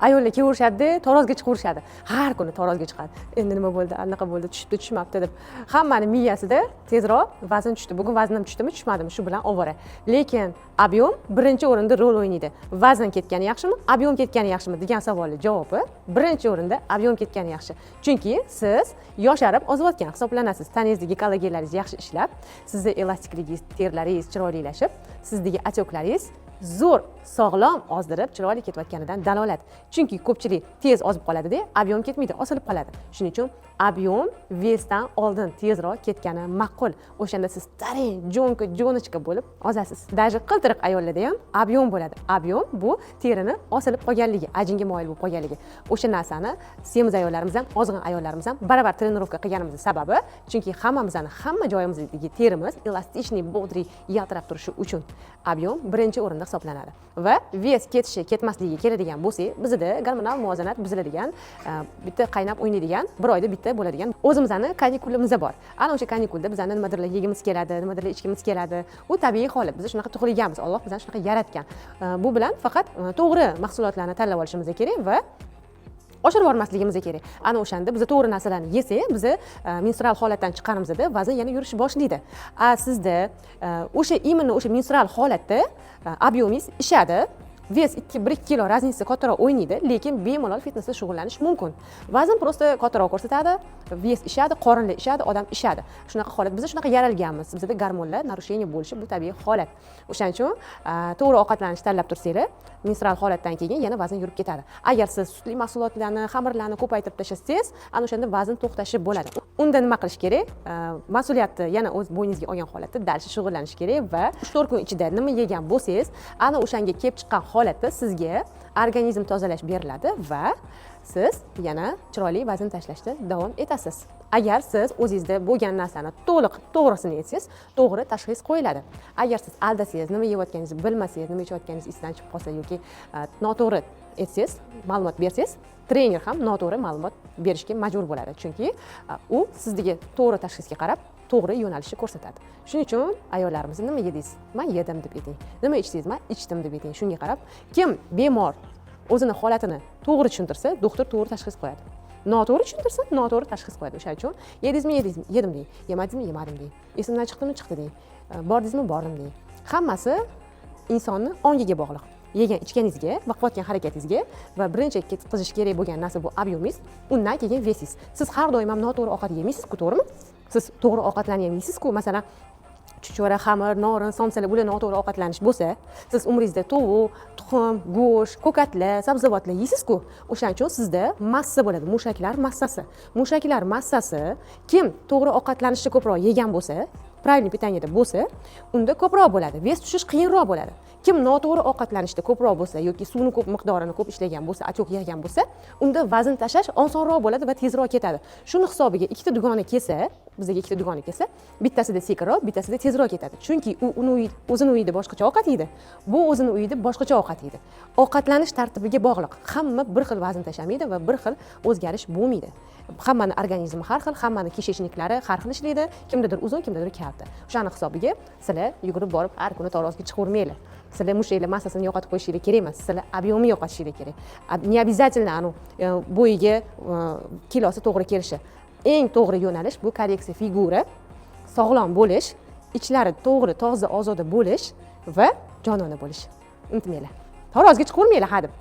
ayollar kelaverishadi, tarozga chiqaverishadi. Har kuni tarozga chiqadi. Endi nima bo'ldi, anaqa bo'ldi, tushibdi, tushmabdi deb. Hammani miyasida tezroq vazn tushdi. Bugun vaznim tushdimi, tushmadimi, shu bilan ovora. Lekin ob'yom birinchi o'rinda rol o'ynaydi. Vazn ketgani yaxshimi, ob'yom ketgani yaxshimi degan savolning javobi birinchi o'rinda ob'yom ketgani yaxshi. Chunki siz yosharib ozayotgan hisoblanasiz. Taningizdagi kollagenlaringiz yaxshi ishlab, sizda elastikligingiz, terlaringiz chiroylilashib, sizdagi atyoklaringiz zo'r, sog'lom ozdirib, chiroyli ketayotganidan dalolat. Chunki ko'pchilik tez ozib qoladi-da, ob'yom ketmaydi, osilib qoladi. Shuning uchun ob'yom vesdan oldin tezroq ketgani ma'qul. O'shanda siz tarin, jo'nочка bo'lib ozasiz. Даже qiltiriq ayollarda ham ob'yom bo'ladi. Ob'yom bu terini osilib qolganligi, ajinga moyil bo'lib qolganligi. O'sha narsani semiz ayollarimiz ham, ozg'in ayollarimiz ham baravar trenirovka qilganimiz sababi, chunki hammamizning hamma joyimizdagi terimiz elastikniy, bodriy, yaltirab turishi uchun ob'yom birinchi o'rinda hisoblanadi. Va ves ketishi, ketmasligiga keladigan bo'lsak, bizda gormonal muvozanat buziladigan, bitta qaynab o'ynaydigan, bir oyda bitta bo'ladigan o'zimizning kanikulimiz bor. Ana o'sha kanikulda bizning nimadirlar yegimiz keladi, nimadirlar ichgimiz keladi. U tabiiy holat. Biz shunaqa tug'ilganmiz. Alloh bizani shunaqa yaratgan. Bu bilan faqat to'g'ri mahsulotlarni tanlab olishimiz kerak va oshirib yubormasligimiz kerak. Ana o'shanda biz to'g'ri narsalarni yesak, biz menstrual holatdan chiqqanimizda vazn yana yurishni boshlaydi. Sizda o'sha imенно o'sha menstrual holatda ob'yomingiz ishadi. Ves 1 kilo razniца kattaroq o'ynaydi, lekin bemalol fitnessda shug'ullanish mumkin. Vazn prosta kattaroq ko'rsatadi, ves ishadi, qorinlar ishadi, odam ishadi. Shunaqa holat, biz shunaqa yaralganmiz. Bizda gormonlar narushение bo'lishi bu tabiiy holat. O'shaning uchun to'g'ri ovqatlanishni tanlab tursanglar, menstrual holatdan keyin yana vazn yurib ketadi. Agar siz sutli mahsulotlarni, xamirlarni ko'paytirib tashlasangiz, ana o'shanda vazn to'xtashi bo'ladi. Unda nima qilish kerak? Mas'uliyatni yana o'z bo'yningizga olgan holatda darsi shug'ullanish kerak va 3-4 kun ichida nima yegan bo'lsangiz, ana o'shanga kelib chiqqan holatda sizga organizm tozalash beriladi va siz yana chiroyli vazn tashlashda davom etasiz. Agar siz o'zingizda bo'lgan narsani to'g'risini etsangiz, to'g'ri tashxis qo'yiladi. Agar siz aldasangiz, nima yeyotganingizni bilmasangiz, nima ichayotganingiz esdan chiqib qolsa yoki noto'g'ri etsangiz, ma'lumot bersangiz, trener ham noto'g'ri ma'lumot berishga majbur bo'ladi. Chunki u sizdagi to'g'ri tashxisga qarab to'g'ri yo'nalishni ko'rsatadi. Shuning uchun ayollarimiz nima yedingiz? Men yedim deb ayting. Nima ichdingiz? Men ichdim deb ayting. Shunga qarab, kim bemor o'zini holatini to'g'ri tushuntirsa, doktor to'g'ri tashxis qo'yadi. Noto'g'ri tushuntirsa, noto'g'ri tashxis qo'yadi. O'shaning uchun yedingizmi, yedim deng. Yemadingizmi, yemadim deng. Esimdan chiqdimi, chiqdi deng. Bordingizmi, bordim deng. Hammasi insonni ongiga bog'liq. Yegan ichganingizga, qilayotgan harakatingizga va birinchi qizish kerak bo'lgan narsa bu ob'yomingiz, undan keyin vesingiz. Siz har doim ham noto'g'ri ovqat yemaysiz-ku, to'g'rimi? Siz to'g'ri ovqatlarni ham yeysiz-ku, masalan, chuchvara, xamir, norin, somsalar bular noto'g'ri ovqatlanish bo'lsa, siz umringizda tovuq, tuxum, go'sht, ko'katlar, sabzavotlar yeysiz-ku. O'shaning uchun sizda massa bo'ladi, mushaklar massasi. Mushaklar massasi kim to'g'ri ovqatlanishni ko'proq yegan bo'lsa, правильный питаниеda bo'lsa, unda ko'proq bo'ladi. Ves tushish qiyinroq bo'ladi. Kim noto'g'ri ovqatlanishda ko'proq bo'lsa yoki suvni ko'p miqdorini ko'p ishlagan bo'lsa, achoq yegan bo'lsa, unda vazn tashlash osonroq bo'ladi va tezroq ketadi. Shuni hisobiga ikkita dugona kelsa, bizga ikkita dugona kelsa, bittasida sekinroq, bittasida tezroq ketadi. Chunki u o'zini uyida boshqacha ovqat yeydi, bu o'zini uyida boshqacha ovqat yeydi. Ovqatlanish tartibiga bog'liq. Hamma bir xil vazn tashlamaydi va bir xil o'zgarish bo'lmaydi. Hammani organizmi har xil, hammani kishishniklari har xil ishlaydi. Kimdadir uzun, kimdadir kalta. O'shani hisobiga sizlar yugurib borib har kuni tarozga chiqavermanglar. Sizlar mushaklar massasini yo'qotib qo'yishingiz kerak emas. Sizlar ob'yomni yo'qotishingiz kerak. Не обязательно bo'yiga kilosi to'g'ri kelishi. Eng to'g'ri yo'nalish bu korreksiya figura, sog'lom bo'lish, ichlari to'g'ri, toza, ozoda bo'lish va jonona bo'lish. Unutmanglar. Tarozga chiqavermanglar hadeb.